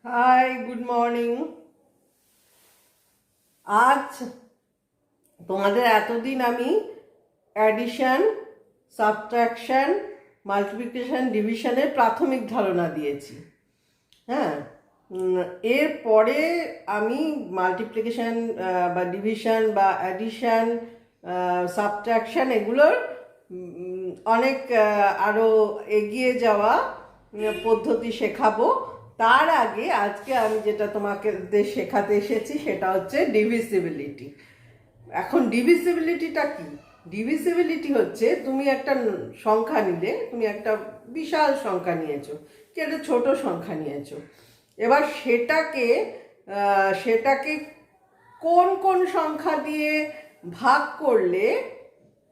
High, good morning. আজ তোমাদের এতদিন আমি অ্যাডিশন, সাবট্রাকশন, মাল্টিপ্লিকেশন, ডিভিশনের প্রাথমিক ধারণা দিয়েছি। হ্যাঁ, এরপরে আমি মাল্টিপ্লিকেশন বা ডিভিশন বা অ্যাডিশন, সাবট্রাকশন এগুলোর অনেক আরও এগিয়ে যাওয়া পদ্ধতি শেখাবো। তার আগে আজকে আমি যেটা তোমাকে শেখাতে এসেছি সেটা হচ্ছে ডিভিসিবিলিটি। এখন ডিভিসিবিলিটিটা কি? ডিভিসিবিলিটি হচ্ছে তুমি একটা সংখ্যা নিলে, তুমি একটা বিশাল সংখ্যা নিয়েছো, কি একটা ছোট সংখ্যা নিয়েছো। এবার সেটাকে কোন কোন সংখ্যা দিয়ে ভাগ করলে,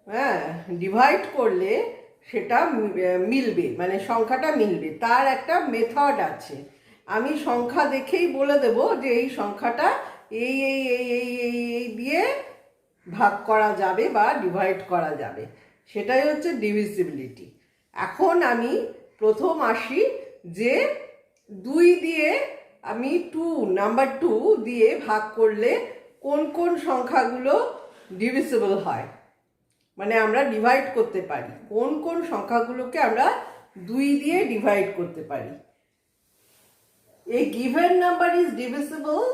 হ্যাঁ, ডিভাইড করলে সেটা মিলবে, মানে সংখ্যাটা মিলবে, তার একটা মেথড আছে। আমি সংখ্যা দেখেই বলে দেব যে এই সংখ্যাটা এই এই এই এই এই এই দিয়ে ভাগ করা যাবে বা ডিভাইড করা যাবে, সেটাই হচ্ছে ডিভিসিবিলিটি। এখন আমি প্রথম আসি যে 2 দিয়ে আমি নাম্বার 2 দিয়ে ভাগ করলে কোন কোন সংখ্যাগুলো ডিভিসিবল হয়, মানে আমরা ডিভাইড করতে পারি, কোন কোন সংখ্যাগুলোকে আমরা 2 দিয়ে ডিভাইড করতে পারি। A given number is divisible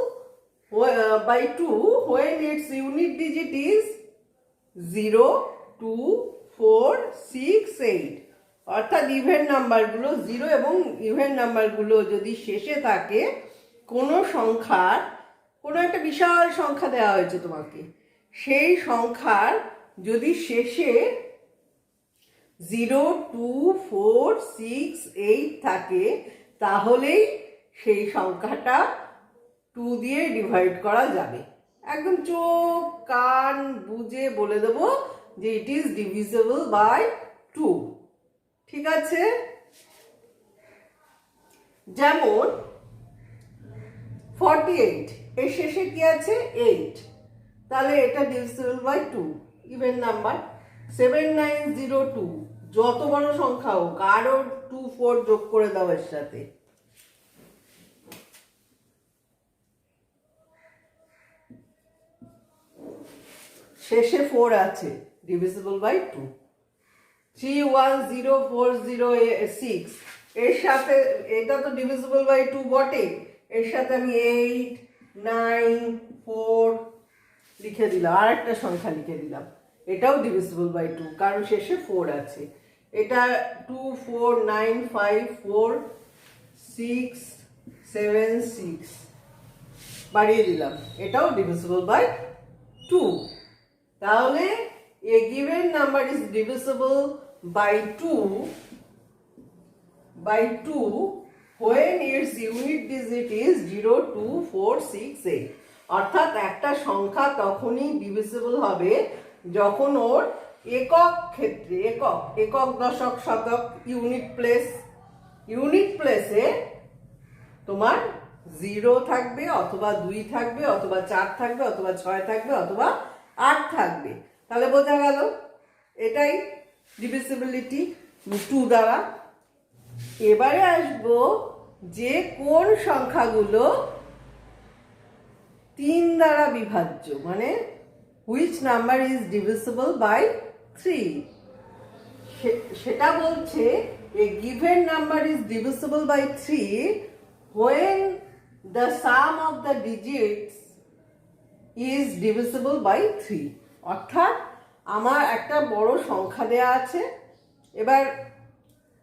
by 2 when its unit digit is 0, 2, 4, 6, 8। অর্থাৎ ইভেন নাম্বারগুলো 0 এবং ইভেন নাম্বারগুলো যদি শেষে থাকে, কোনো সংখ্যার, কোনো একটা বিশাল সংখ্যা দেওয়া হয়েছে তোমাকে, সেই সংখ্যার যদি শেষে 0, 2, 4, 6, 8 থাকে, তাহলেই সেই সংখ্যাটা 2 দিয়ে ডিভাইড করা যাবে। একদম চোখ কান বুঝে বলে দেবো যে ইট ইজ ডিভিজিবল বাই 2। ঠিক আছে? যেমন 48, এর শেষে কি আছে? 8, তাহলে এটা ডিভিজিবল বাই 2, ইভেন নাম্বার। 7902, যত বড় সংখ্যা হোক, আরো 2, 4 যোগ করে দাও এর সাথে। শেষে 4 আছে, ডিভিজিবল বাই 2। 3104006, এর সাথে এটা তো ডিভিজিবল বাই 2 বটে, এর সাথে আমি 8, 9, 4 লিখে দিলাম, আর একটা সংখ্যা লিখে দিলাম, এটাও ডিভিজিবল বাই 2 কারণ শেষে 4 আছে। এটা 24954 676 বাড়িয়ে দিলাম, এটাও ডিভিজিবল বাই 2। তাহলে a given number is divisible by 2 when its unit digit is 0, 2, 4, 6, 8। অর্থাৎ একটা সংখ্যা তখনই ডিভিজিবল হবে যখন ওর একক ক্ষেত্রে, একক দশক শতক ইউনিট প্লেসে তোমার 0 থাকবে, অথবা 2 থাকবে, অথবা 4 থাকবে, অথবা 6 থাকবে, অথবা 8 থাকবে। তাহলে বোঝা গেল এটাই ডিভিসিবিলিটি 2 দ্বারা। এবারে আসবো যে কোন সংখ্যাগুলো 3 দ্বারা বিভাজ্য, মানে হুইচ নাম্বার ইজ ডিভিসিবল বাই 3। সেটা বলছে a given number is divisible by 3 when the sum of the digits is divisible by 3। অর্থাৎ আমার একটা বড় সংখ্যা দেয়া আছে, এবার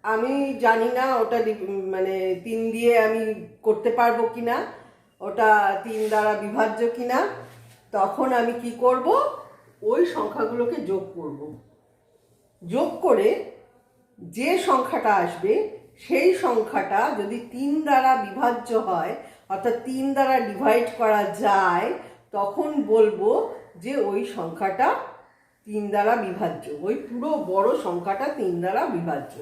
আমি জানি না ওটা মানে 3 দিয়ে আমি করতে পারবো কিনা, ওটা 3 দ্বারা বিভাজ্য কিনা। তখন আমি কি করব? ওই সংখ্যাগুলোকে যোগ করে যে সংখ্যাটা আসবে সেই সংখ্যাটা যদি 3 দ্বারা বিভাজ্য হয়, অর্থাৎ 3 দ্বারা ডিভাইড করা যায়, তখন বলবো যে ওই সংখ্যাটা 3 দ্বারা বিভাজ্য, ওই পুরো বড় সংখ্যাটা 3 দ্বারা বিভাজ্য।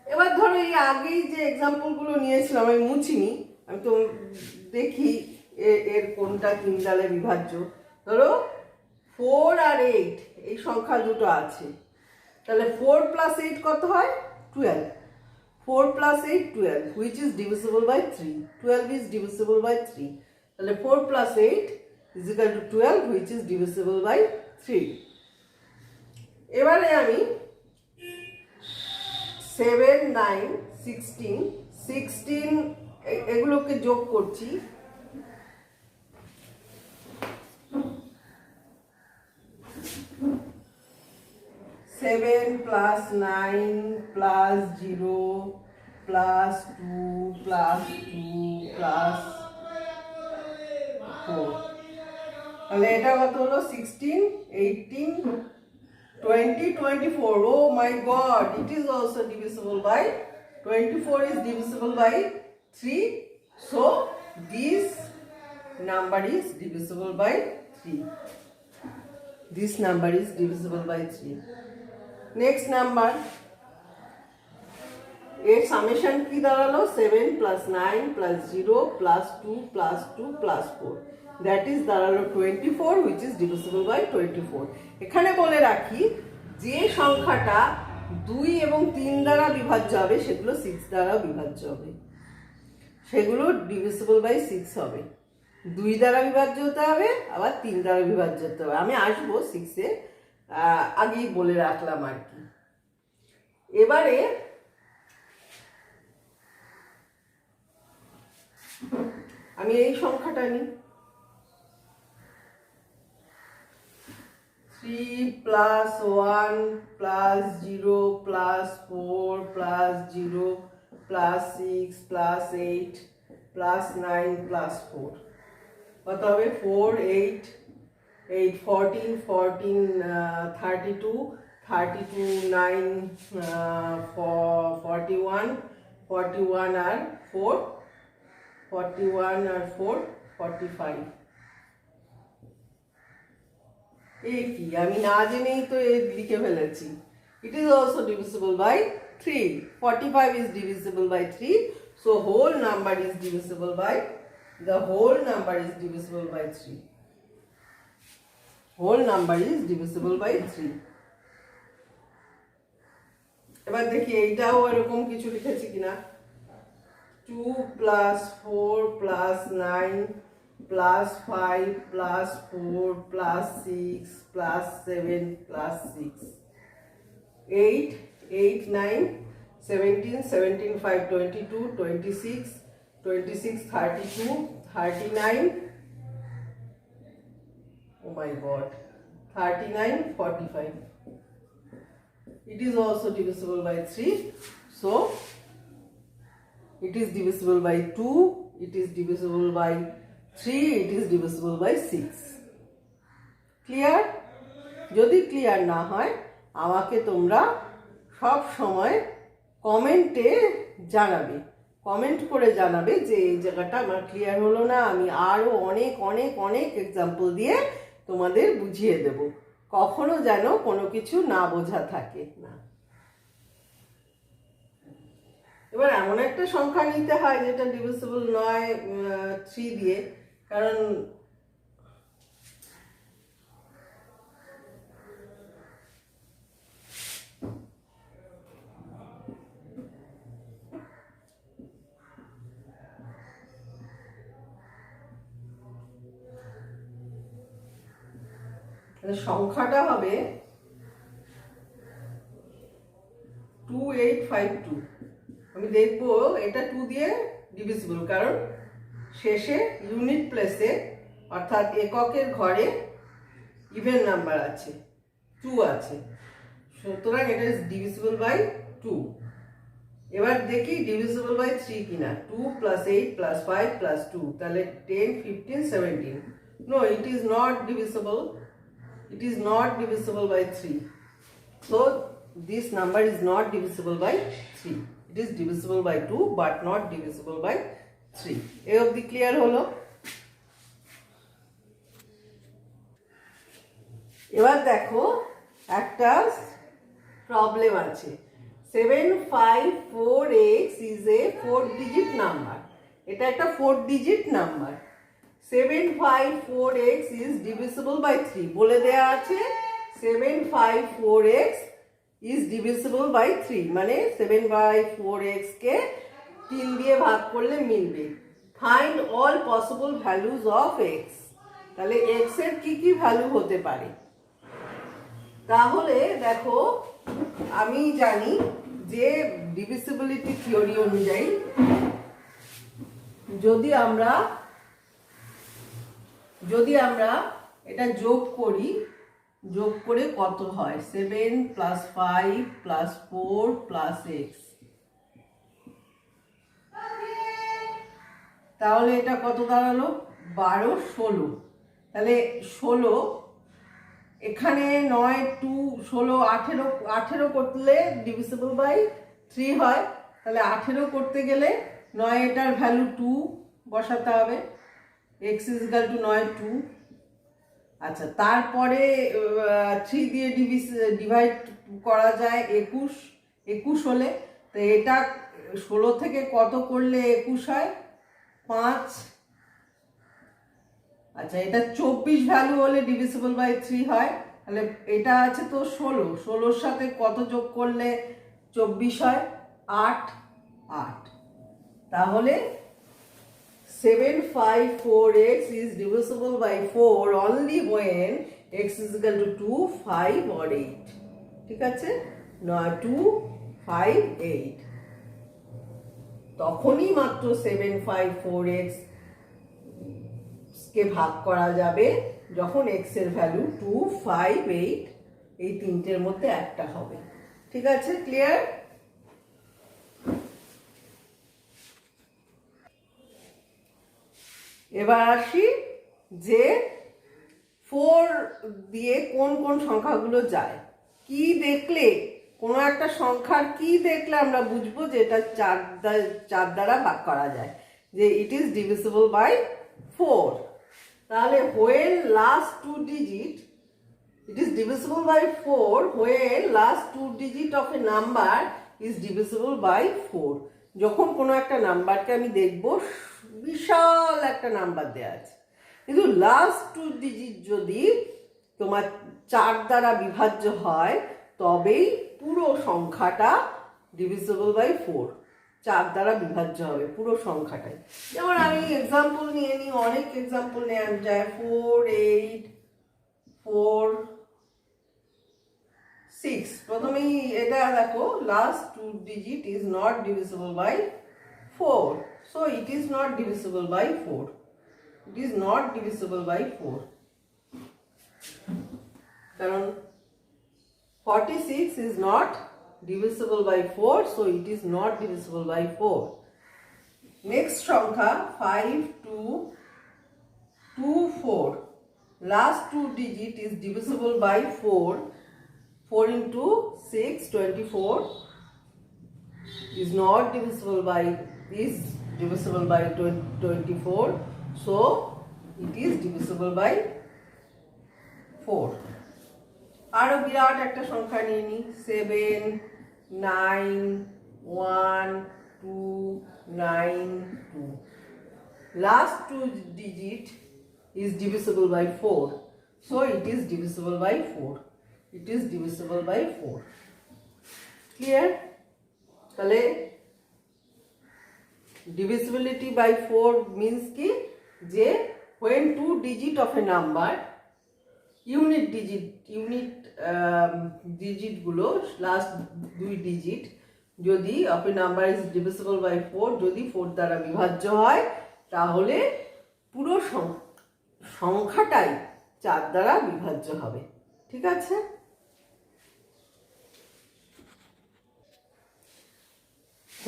এবার ধরো এই আগেই যে এক্সাম্পলগুলো নিয়েছিলাম আমি মুছিনি, আমি তো দেখি এর কোনটা 3 দ্বারা বিভাজ্য। ধরো 4 আর 8 এই সংখ্যা দুটো আছে, তাহলে 4 + 8 কত হয়? 12। 4 plus 8 12, which is divisible by 3. 12 is divisible by 3. তাহলে 4 plus 8 is equal to 12, which is divisible by 3. এবারে আমি 7 9 16 এগুলোকে যোগ করছি। 7 plus 9 plus 0 plus 2 plus 2 plus 4, তাহলে এটা কত হলো? 16 18 20 24. Oh my god, it is also divisible by 24 is divisible by 3, so this number is divisible by 3. This number is divisible by 3. Next number, এর সামেশন কি দাঁড়ালো? 7 plus 9 plus 0 plus 2 plus 2 plus 4, that is দাঁড়ালো 24, which is divisible by 24. এখানে বলে রাখি, যে সংখ্যাটা 2 এবং 3 দ্বারা বিভাজ্য হবে সেগুলো 6 দ্বারা বিভাজ্য হবে, সেগুলো divisible by 6 হবে। 2 দ্বারা বিভাজ্য হতে হবে, আবার 3 দ্বারা বিভাজ্য হতে হবে। আমি আসবো 6-এ, আগেই বলে রাখলাম আর কি। এবারে আমি এই সংখ্যাটা নিই, 3 plus 1 plus 0 plus 4 plus 0 plus 6 plus 8 plus 9 plus 4, কত হবে? 4 8 8 14 14 32 32 9 41 41 আর 4 41 আর 4 45। এই কি আমি না জেনেই তো লিখে ফেলেছি। It is also divisible by 3. 45 is divisible by 3, so whole number is divisible by 3. Whole number is divisible by 3. এবার দেখি এইটাও এরকম কিছু লিখেছি কিনা। 2 plus 4 plus 9 plus 5 plus 4 plus 6 plus 7 plus 6, 8 8 9 17 17 5 22 26 26 32 39, oh my god, 39 45. It is also divisible by 3, so it is divisible by 2, it is divisible by 3, it is divisible by 6. Clear? যদি clear না হয় আমাকে তোমরা সব সময় কমেন্টে জানাবে, কমেন্ট করে জানাবে যে এই জায়গাটা আমার ক্লিয়ার হলো না, আমি আরো অনেক অনেক অনেক এক্সাম্পল দিয়ে তোমাদের বুঝিয়ে দেব, কখনো যেন কোনো কিছু না বোঝা থাকে না। এবার এমন একটা সংখ্যা নিতে হয় যেটা ডিভিজিবল নয় 3 দিয়ে, কারণ সংখ্যাটা হবে 2852। আমি দেখবো এটা 2 দিয়ে ডিভিজিবল, কারণ শেষে ইউনিট প্লেসে অর্থাৎ এককের ঘরে ইভেন নাম্বার আছে, 2 আছে, সুতরাং এটা ইজ ডিভিজিবল বাই 2। এবার দেখি ডিভিজিবল বাই 3 কিনা। 2 plus 8 plus 5 plus 2, তাহলে 10 15 17। No, it is not divisible, it is not divisible by 3, so this number is not divisible by 3. It is divisible by 2 but not divisible by 3. এই অবধি clear হলো? এবার দেখো একটা problem আছে। 7548 is a 4 digit number. এটা একটা 4 digit number. 7548 is divisible by 3 বলে দেয়া আছে। 7548 ইজ ডিভিজিবল বাই 3, মানে 7/4x কে 3 দিয়ে ভাগ করলে মিলবে। Find all possible values of x। তাহলে x এর কি কি ভ্যালু হতে পারে? তাহলে দেখো, আমি জানি যে ডিভিজিবিলিটি থিওরি অনুযায়ী যদি আমরা এটা যোগ করে কত হয়? 7 + 5 + 4 + x। তাহলে এটা কত দাঁড়ালো? 12, 16। তাহলে 16, এখানে 9, 2, 16, 18 করলে ডিভিজিবল বাই 3 হয়। তাহলে 18 করতে গেলে 9 এটার ভ্যালু 2 বসাতে হবে। x = 9, 2। আচ্ছা, তারপরে 3 দিয়ে ডিভাইড করা যায় 21 হলে। তো এটা 16 থেকে কত করলে 21 হয়? 5। আচ্ছা, এটা 24 ভ্যালু হলে ডিভিজিবল বাই 3 হয়। তাহলে এটা আছে তো 16 সাথে কত যোগ করলে 24 হয়? 8। তাহলে 7/5/4x is divisible by 4 only when x is equal to 2, 5 or 8। ঠিক আছে? 2, 5, 8। তখনই মাত্র 7/5/4x কে ভাগ করা যাবে যখন x এর ভ্যালু 2, 5, 8 এই তিনটের মধ্যে একটা হবে। ঠিক আছে? ক্লিয়ার? এবার আসি যে 4 দিয়ে কোন কোন সংখ্যাগুলো যায়। কি দেখলে, কোনো একটা সংখ্যার কি দেখলে আমরা বুঝবো যে এটা 4 দ্বারা ভাগ করা যায়, যে ইট ইজ ডিভিজিবল বাই 4। তাহলে when last 2 digit, it is divisible by 4 when last 2 digit of a number is divisible by 4। যখন কোনো একটা নাম্বারকে আমি দেখব বিশাল একটা নাম্বার দেয়া আছে, কিন্তু লাস্ট 2 ডিজিট যদি তোমার 4 দ্বারা বিভাজ্য হয় তবেই পুরো সংখ্যাটা ডিভিজিবল বাই 4, 4 দ্বারা বিভাজ্য হবে পুরো সংখ্যাটাই। যেমন আমি এক্সাম্পল নিয়ে নিই, অনেক এক্সাম্পল নেওয়া যায়। 4, 8, 4, 6। প্রথমেই এটা দেখো, last 2 digit is not divisible by 4, so it is not divisible by 4. It is not divisible by 4 কারণ 46 is not divisible by 4, so it is not divisible by 4. Next সংখ্যা 5, 2, 2, 4। Last 2 digit is divisible by 4. 4 into 6, 24 is not divisible by 24, so it is divisible by 4. আরো বিরাট একটা সংখ্যা নিয়ে নিই, 7, 9, 1, 2, 9, 2। Last 2 digit is divisible by 4, so it is divisible by 4. It is divisible by 4. Clear? তাহলে divisibility by 4 means কি, যে when 2 digit of a number, unit digit গুলো last 2 digit যদি of a number is divisible by 4, যদি 4 দ্বারা বিভাজ্য হয় তাহলে পুরো সংখ্যাটাই 4 দ্বারা বিভাজ্য হবে। ঠিক আছে?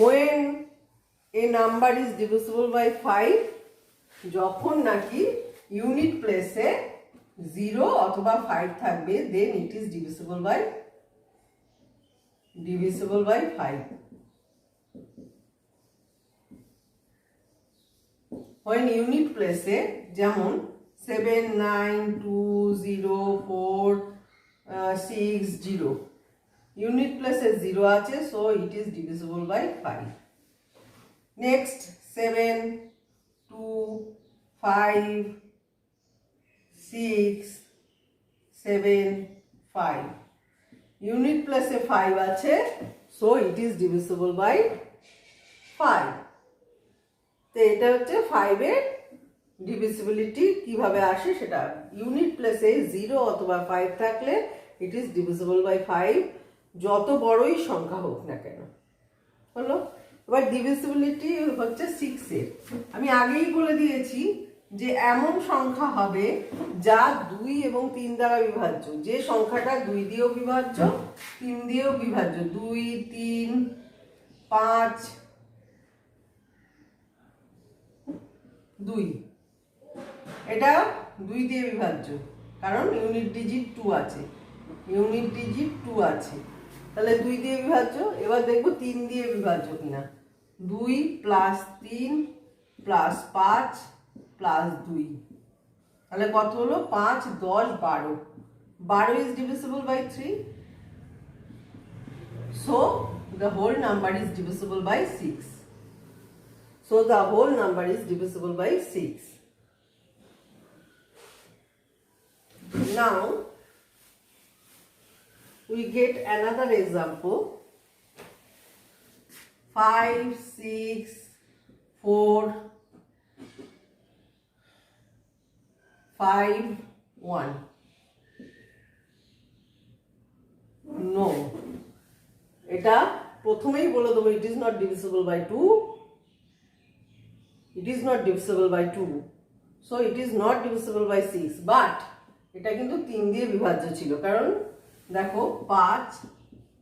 when a number is divisible by 5, যখন নাকি ইউনিট প্লেসে 0 অথবা 5 থাকবে, then it is divisible by 5. when unit প্লেসে যেমন 7, 9, 2, 0, 4, 6, 0, ইউনিট প্লেসে 0 আছে, so it is divisible by 5. next 7, 2, 5, 6, 7, 5, unit প্লেসে 5 আছে, so it is divisible by 5। তো এটা হচ্ছে 5 এর ডিভিজিবিলিটি কিভাবে আসে সেটা। ইউনিট প্লেসে 0 অথবা 5 থাকলে ইট ইজ ডিভিজিবল বাই 5, যত বড়ই সংখ্যা হোক না কেন। হলো। এবার ডিভিজিবিলিটি হচ্ছে 6 এর। আমি আগেই বলে দিয়েছি যে এমন সংখ্যা হবে যা 2 এবং 3 দ্বারা বিভাজ্য। যে সংখ্যাটা 2 দিয়েও বিভাজ্য, 3 দিয়েও বিভাজ্য, 2, 3, 5, 2, এটা 2 দিয়ে বিভাজ্য, কারণ ইউনিট ডিজিট 2 আছে, ইউনিট ডিজিট 2 আছে, তাহলে 2 দিয়ে বিভাজ্য। এবার দেখবো 3 দিয়ে বিভাজ্য কিনা। 2 প্লাস 3 প্লাস 5 প্লাস 2, তাহলে কত হলো? 5, 10, 12। 12 is divisible by 3, so the whole number is divisible by 6. So the whole number is divisible by 6. Now we get another example. 5, 6, 4, 5, 1. No, এটা প্রথমেই বলে দেবো it is not divisible by 2. It is not divisible by 2, so it is not divisible by 6. But এটা কিন্তু 3 দিয়ে বিভাজ্য ছিল, কারণ দেখো 5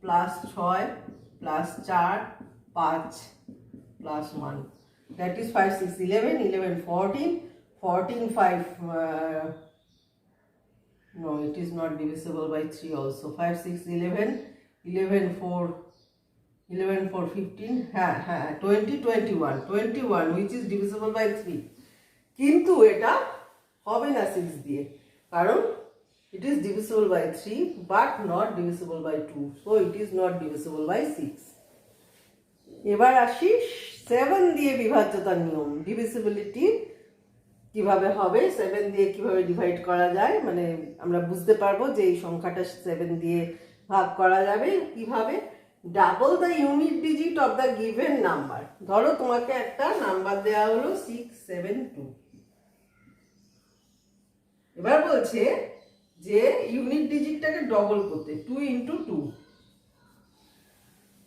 plus 6 plus 4 5 plus 1, that is 5, 6, 11, 11, 14, 14, 5, no, it is not divisible by 3 also. 5, 6, 11, 11, 4, 11, 4, 15, 20, 21, 21 which is divisible by 3. কিন্তু এটা হবে না 6 দিয়ে, কারণ it is divisible by 3 but not divisible by 2, so it is not divisible by 6. এবার আসি 7 দিয়ে বিভাজ্যতার নিয়ম। ডিভিজিবিলিটি কিভাবে হবে, 7 দিয়ে কিভাবে ডিভাইড করা যায়, মানে আমরা বুঝতে পারবো যে এই সংখ্যাটা 7 দিয়ে ভাগ করা যাবে কিভাবে। Double the unit digit of the given number. ধরো তোমাকে একটা নাম্বার দেওয়া হলো 672, এবার বলছে যে ইউনিট ডিজিটটাকে ডবল করতে, 2 into 2,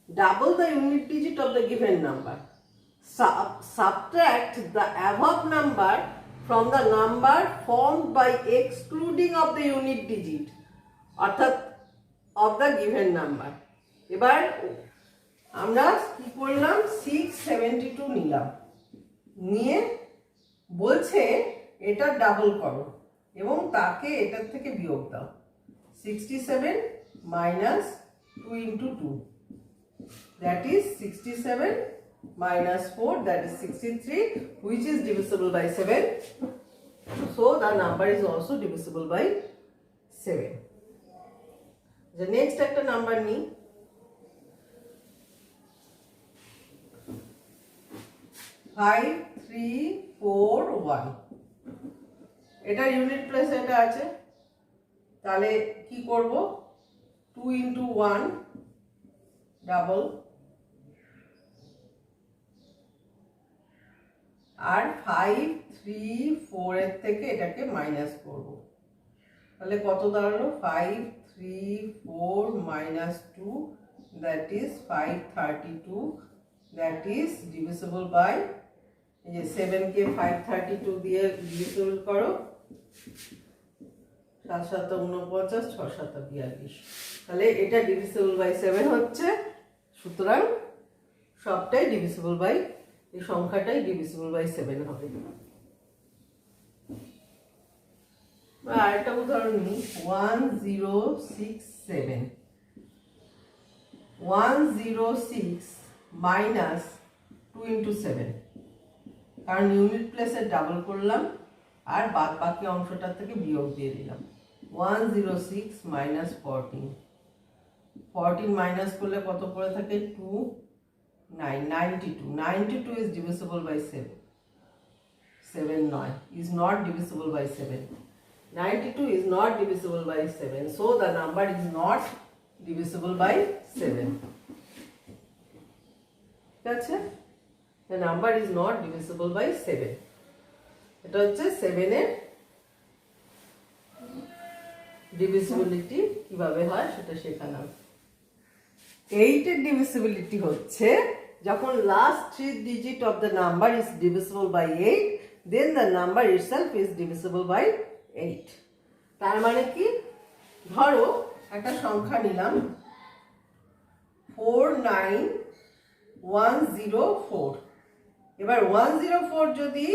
double the unit digit of the given number, subtract the above number from the number formed by excluding of the unit digit, অর্থাৎ of the given number. এবার আমরা কি করলাম, 672 নিলাম, নিয়ে বলছে এটা ডাবল করো এবং তাকে এটার থেকে বিয়োগ দাও। 67 minus 2 into 2, that is 67 minus 4, that is 63, which is divisible by 7. So the number is also divisible by 7. The next একটা নাম্বার নিই, 5, 3, 4, 1। এটা ইউনিট প্লেস এটা আছে, তাহলে কি করব, 2 into 1 ডাবল, আর 5, 3, 4 এর থেকে এটাকে মাইনাস করব, তাহলে কত দাঁড়ালো, 5, 3, 4 minus 2, that is 532, that is divisible by, এই যে 7 কে 532 দিয়ে ডিভিজিবল করো, 7 7 49, 6 7 42, তাহলে এটা ডিভিজিবল বাই 7 হচ্ছে। সুতরাং সবটাই ডিভিজিবল বাই, এই সংখ্যাটাই ডিভিজিবল বাই 7 হবে। আরেকটা উদাহরণ নিই, 1067, 106 minus 2 into 7, কারণ ইউনিট প্লেসে ডাবল করলাম আর বাদ বাকি অংশটার থেকে বিয়োগ দিয়ে দিলাম। 106 minus 14, 14 মাইনাস করলে কত পড়ে থাকে, 2, 9, 92, 92 is divisible by 7, 7 নয়, is not divisible by 7, 92 is not divisible by 7, so the number is not divisible by 7. ঠিক আছে? The number is not divisible by 7. এটা হচ্ছে 7 এর ডিভিজিবিলিটি কিভাবে হয় সেটা শেখালাম। 8 এর ডিভিজিবিলিটি হচ্ছে যখন last 3 digit of the number is divisible by 8, then the number itself is divisible by 8. তার মানে কি, ধরো একটা সংখ্যা নিলাম 49104। এবার 104 যদি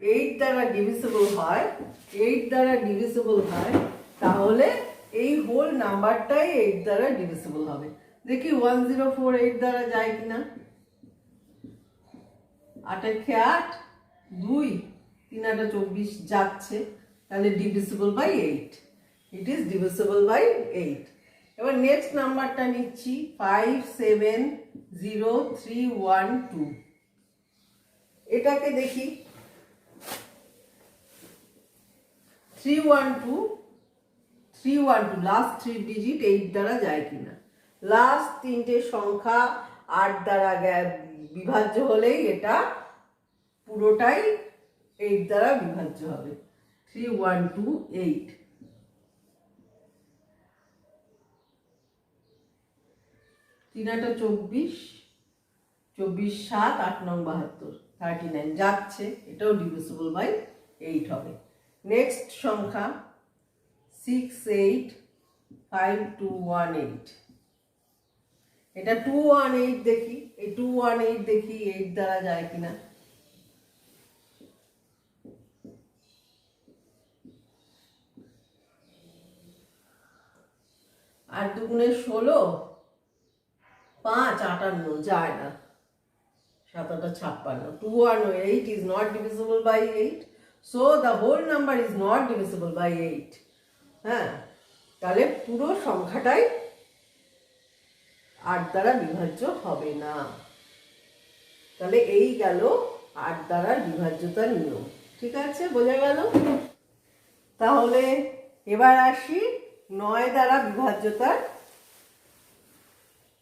8 দ্বারা ডিভিজিবল হয়, 8 দ্বারা ডিভিজিবল হয়, তাহলে এই হোল নাম্বারটাই 8 দ্বারা ডিভিজিবল হবে। দেখি 104 8 দ্বারা যায় কিনা। 8 এর খেয়ে 8, 2, 3 8 24 যাচ্ছে, তাহলে divisible by 8। It is divisible by 8। এবার নেক্সট নাম্বারটা নিচ্ছি 570312। এটাকে দেখি 312 লাস্ট 3 ডিজিট 8 দ্বারা যায় কিনা। লাস্ট 3টে সংখ্যা 8 দ্বারা বিভাজ্য হলেই এটা পুরোটাই 8 দ্বারা বিভাজ্য হবে। 3128। 3 8 24, 24 7 8 9 72, 39 যাচ্ছে, এটাও ডিভিজিবল বাই 8 হবে। নেক্সট সংখ্যা 685218। এটা 218 দেখি, এই 218 দেখি 8 দ্বারা যায় কিনা। আর 2 গুণে 16, 5 58 যায় না, 7 8 56। 218 is not divisible by 8, so the whole number is not divisible by 8. হ্যাঁ, তাহলে পুরো সংখ্যাটাই 8 দ্বারা বিভাজ্য হবে না। তাহলে এই গেল 8 দ্বারা বিভাজ্যতার নিয়ম। ঠিক আছে, বোঝা গেল? তাহলে এবার আসি 9 দ্বারা বিভাজ্যতার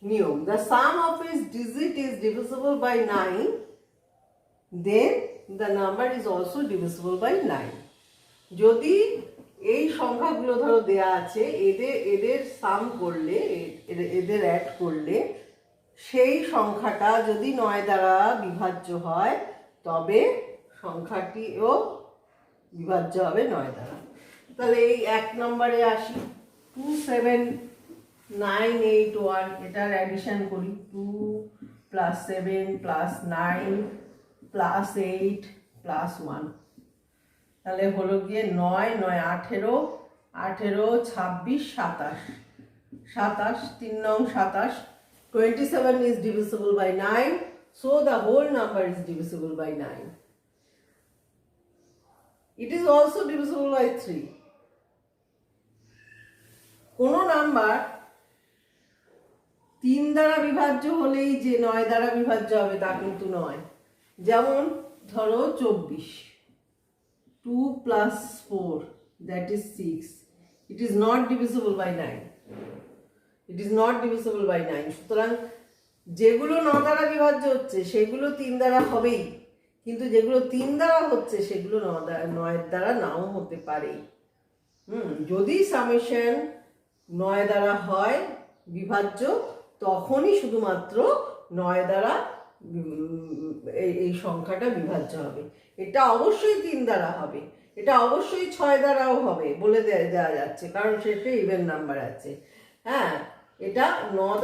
নিয়ম। The sum of its digit is divisible by 9, then the number is also divisible by 9. যদি এই সংখ্যাগুলো ধরো দেয়া আছে, এদের সাম করলে, এদের অ্যাড করলে সেই সংখ্যাটা যদি 9 দ্বারা বিভাজ্য হয়, তবে সংখ্যাটিও বিভাজ্য হবে 9 দ্বারা। তাহলে এই 1 নম্বরে আসি, 27981। এটার অ্যাডিশন করি, 2 + 7 + 9 + 8 + 1। তাহলে হলো গিয়ে 9 9 18 18 26 27 27, 3 9 27। 27 is divisible by 9, so the whole number is divisible by 9. It is also divisible by 3. কোন নাম্বার 3 দ্বারা বিভাজ্য হলেই যে 9 দ্বারা বিভাজ্য হবে তা কিন্তু নয়। যেমন ধরো 24, 2 + 4, that is 6. It is not divisible by 9. It is not divisible by 9. সুতরাং যেগুলো 9 দ্বারা বিভাজ্য হচ্ছে সেগুলো 3 দ্বারা হবেই, কিন্তু যেগুলো 3 দ্বারা হচ্ছে সেগুলো 9 দ্বারা নাও হতে পারে। যদি সামেশন 9 দ্বারা হয় বিভাজ্য, তখনই শুধুমাত্র 9 দ্বারা এই সংখ্যাটা বিভাজ্য হবে। এটা অবশ্যই 3 দ্বারা হবে, এটা অবশ্যই 6 দ্বারাও হবে বলে দেওয়া যাচ্ছে, কারণ সেটা ইভেন নাম্বার আছে। হ্যাঁ, এটা 9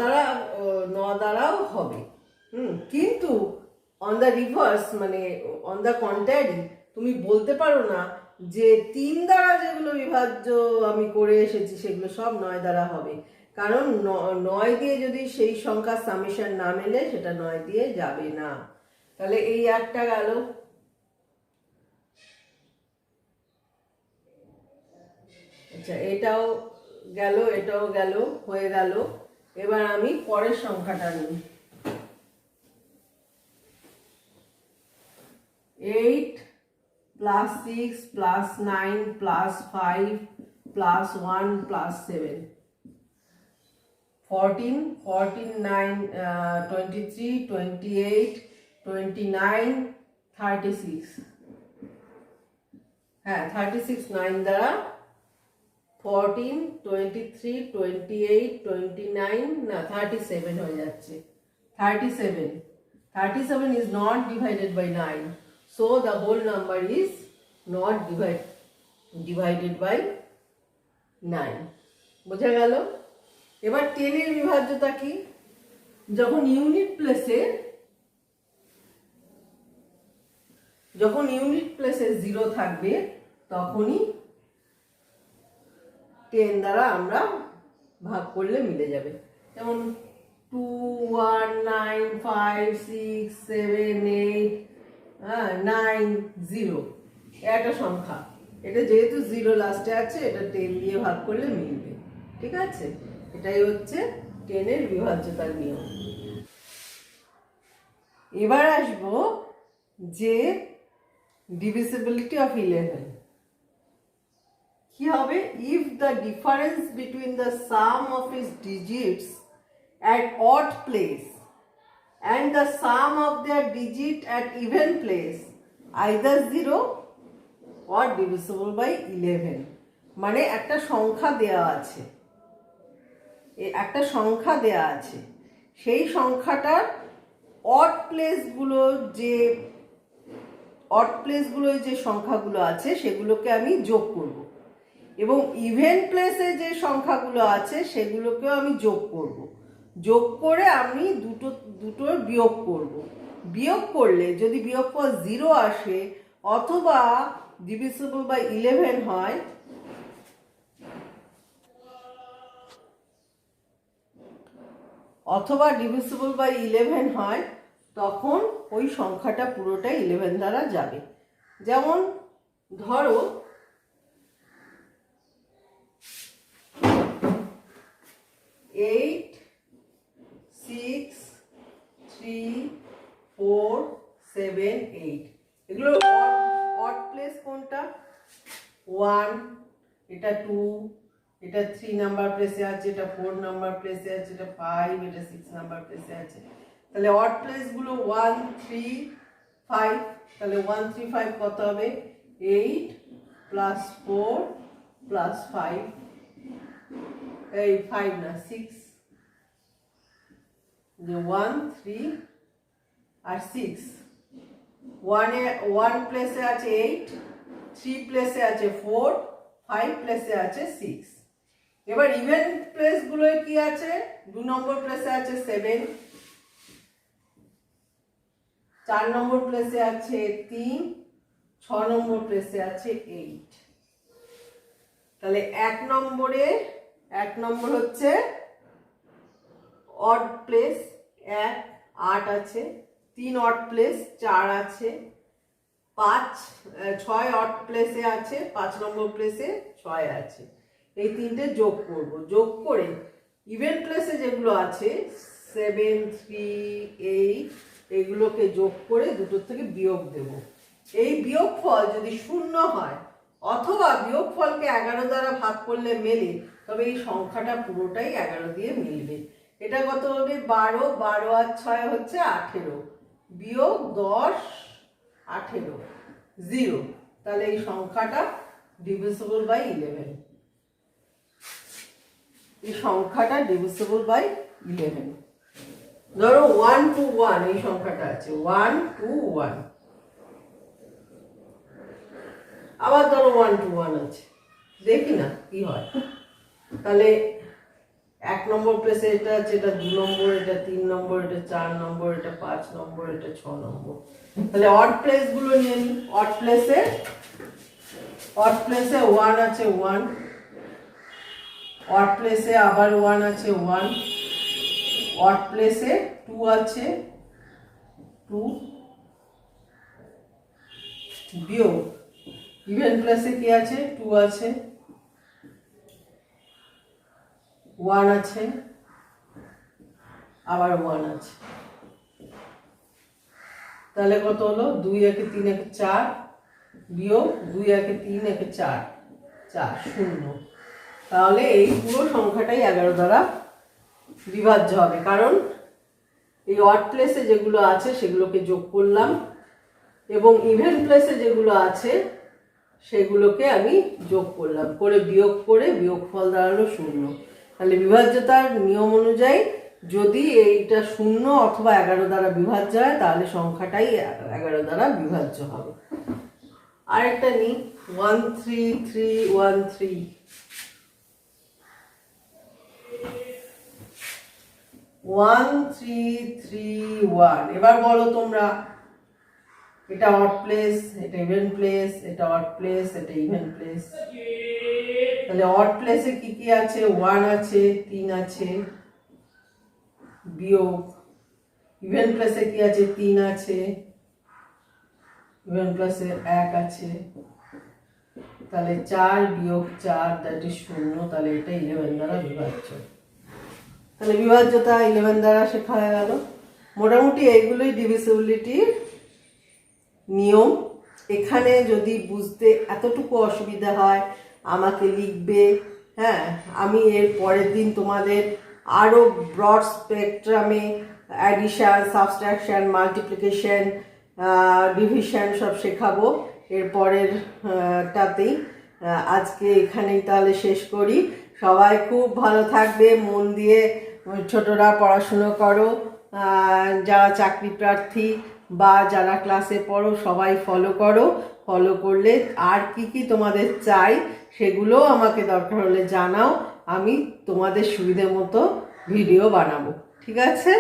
দ্বারাও হবে। কিন্তু অন দ্য রিভার্স, মানে অন দ্য কন্ট্রারি, তুমি বলতে পারো না যে 3 দ্বারা যেগুলো বিভাজ্য আমি করে এসেছি সেগুলো সব 9 দ্বারা হবে, কারণ 9 দিয়ে যদি সেই সংখ্যার সামেশন না মেলে সেটা 9 দিয়ে যাবে না। তাহলে এই একটা গেল। আচ্ছা, এটাও গেল, এটাও গেল, হয়ে গেল। এবার আমি পরের সংখ্যাটা নিই, 8 + 6 + 9 + 5 + 1 + 7। 14, 14, 9, 23, 28, 29, 36. হ্যাঁ 36 9 দ্বারা 14, 23, 28, 29 না 37 হয়ে যাচ্ছে। 37 is not divided by 9, so the whole number is not divided by 9. বোঝা গেল? এবার 10 এর বিভাজ্যতা কি? যখন ইউনিট প্লেসে 0 থাকবে তখনই 10 দ্বারা আমরা ভাগ করলে মিলে যাবে। যেমন 2, 1, 9, 5, 6, 7, 8, 9, 0 একটা সংখ্যা। এটা যেহেতু 0 লাস্টে আছে, এটা 10 দিয়ে ভাগ করলে মিলবে। ঠিক আছে, এটাই হচ্ছে 10 এর বিভাজ্যতার নিয়ম। এবার আসবো যে divisibility of 11 কি হবে? if the difference between the sum of its digits at odd place and the sum of their digit at even place either 0 or divisible by 11, মানে একটা সংখ্যা দেয়া আছে, সেই সংখ্যাটার অড প্লেসগুলোয় যে সংখ্যাগুলো আছে সেগুলোকে আমি যোগ করব, এবং ইভেন প্লেসে যে সংখ্যাগুলো আছে সেগুলোকেও আমি যোগ করব। যোগ করে আমি দুটোর বিয়োগ করব। বিয়োগ করলে যদি বিয়োগফল 0 আসে অথবা ডিভিজিবল বাই 11 হয়, তখন ওই সংখ্যাটা পুরোটাই 11 দ্বারা যাবে। যেমন ধরো 8, 6, 3, 4, 7, 8 এগুলো অড প্লেস কোনটা? 1, এটা 2, এটা 3 নাম্বার প্লেসে আছে, এটা 4 নাম্বার প্লেসে আছে, এটা 5, এটা 6 নাম্বার প্লেসে আছে। তাহলে অড প্লেস গুলো 1, 3, 5, তাহলে 1, 3, 5 কত হবে? 8 প্লাস 4 প্লাস 5, এই 5 না 6, যে 1, 3 আর 6। 1 প্লেসে আছে 8, 3 প্লেসে আছে 4, 5 প্লেসে আছে 6। এবার ইভেন প্লেস গুলোয় কি আছে? 2 নম্বর প্লেসে আছে 7, 4 নম্বর প্লেসে আছে 3, 6 নম্বর প্লেসে আছে 8। তাহলে 1 নম্বর হচ্ছে অড প্লেস 1, 8 আছে। 3 অড প্লেস 4 আছে। 6 অড প্লেসে আছে, 5 নম্বর প্লেসে 6 আছে। এই তিনটে যোগ করব। যোগ করে ইভেন প্লেসে যেগুলো আছে 7, 3, 8 এগুলোকে যোগ করে দুটোর থেকে বিয়োগ দেব। এই বিয়োগফল যদি 0 হয় অথবা বিয়োগফলকে 11 দ্বারা ভাগ করলে মেলে, তবে এই সংখ্যাটা পুরোটাই 11 দিয়ে মিলবে। এটা কত হবে? 12, 12 আর 6 হচ্ছে 18, বিয়োগ 10, 18, 0। তাহলে এই সংখ্যাটা ডিভিজিবল বাই 11। এই সংখ্যাটা ডিভিজিবল বাই 11। ধরো 1 to 1 এই সংখ্যাটা আছে, 1 to 1। আবার ধরো 1 to 1 আছে, দেখি না কি হয়। তাহলে 1 নম্বর প্লেসে এটা আছে, এটা 2 নম্বর, এটা 3 নম্বর, এটা 4 নম্বর, এটা 5 নম্বর, এটা 6 নম্বর। তাহলে অড প্লেস গুলো নিয়ে নিই। অড প্লেসে 1 আছে 1, অড প্লেসে আবার 1 আছে 1, অড প্লেসে 2 আছে 2, বিয়োগ ইভেন প্লেসে কি আছে? 2 আছে, 1 আছে, আবার 1 আছে। তাহলে কত হলো? 2 একে 3 একে 4, বিয়োগ 2 একে 3 একে 4, 0। তাহলে এই পুরো সংখ্যাটাই 11 দ্বারা বিভাজ্য হবে, কারণ এই অড প্লেসে যেগুলো আছে সেগুলোকে যোগ করলাম এবং ইভেন প্লেসে যেগুলো আছে সেগুলোকে আমি যোগ করলাম, করে বিয়োগ করে বিয়োগফল দাঁড়ালো 0। তাহলে বিভাজ্যতার নিয়ম অনুযায়ী যদি এইটা 0 অথবা 11 দ্বারা বিভাজ্য হয় তাহলে সংখ্যাটাই 11 দ্বারা বিভাজ্য হবে। আরেকটা নিই, 13313। 1331। এবার বলো তোমরা, এটা অড প্লেস, এটা ইভেন প্লেস, এটা অড প্লেস, এটা ইভেন প্লেস। তাহলে অড প্লেসে কি কি আছে? 1 আছে, 3 আছে, বিয়োগ। ইভেন প্লেসে কি আছে? 3 আছে, ইভেন প্লেসে 1 আছে, তাহলে 4 বিয়োগ 4 দ্যাট ইজ 0। তাহলে এটা 11 দ্বারা বিভাজ্য। তাহলে বিভাজ্যতা 11 দ্বারা শেখা হয়ে গেল। মোটামুটি এইগুলোই ডিভিজিবিলিটির নিয়ম। এখানে যদি বুঝতে এতটুকু অসুবিধা হয় আমাকে লিখবে, হ্যাঁ, আমি এর পরের দিন তোমাদের আরও ব্রড স্পেকট্রামে অ্যাডিশন, সাবস্ট্রাকশন, মাল্টিপ্লিকেশন, ডিভিশন সব শেখাবো এর পরের টাতেই। আজকে এখানেই তাহলে শেষ করি। সবাই খুব ভালো থাকবে, মন দিয়ে ছোটরা পড়াশুনো করো, যারা চাকরি প্রার্থী বা যারা ক্লাসে পড়ো সবাই ফলো করো। ফলো করলে আর কি কি তোমাদের চাই সেগুলো আমাকে দরকার হলে জানাও, আমি তোমাদের সুবিধে মতো ভিডিও বানাবো। ঠিক আছে,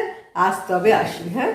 আজ তবে আসি, হ্যাঁ।